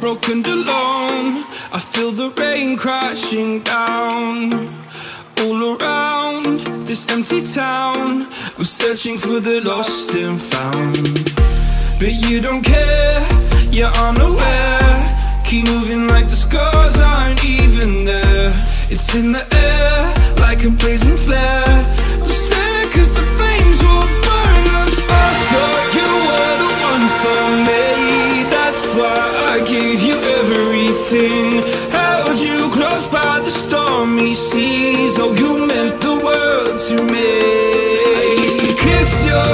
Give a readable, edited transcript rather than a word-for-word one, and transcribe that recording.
broken and alone. I feel the rain crashing down all around this empty town. I'm searching for the lost and found, but you don't care, you're unaware. Keep moving like the scars aren't even there. It's in the air like a blazing flare. Don't stare cause the flames will burn us. I thought you were the one for me, that's why I gave you everything. Held you close by the stormy seas. Oh, you meant the world to me. I used to kiss your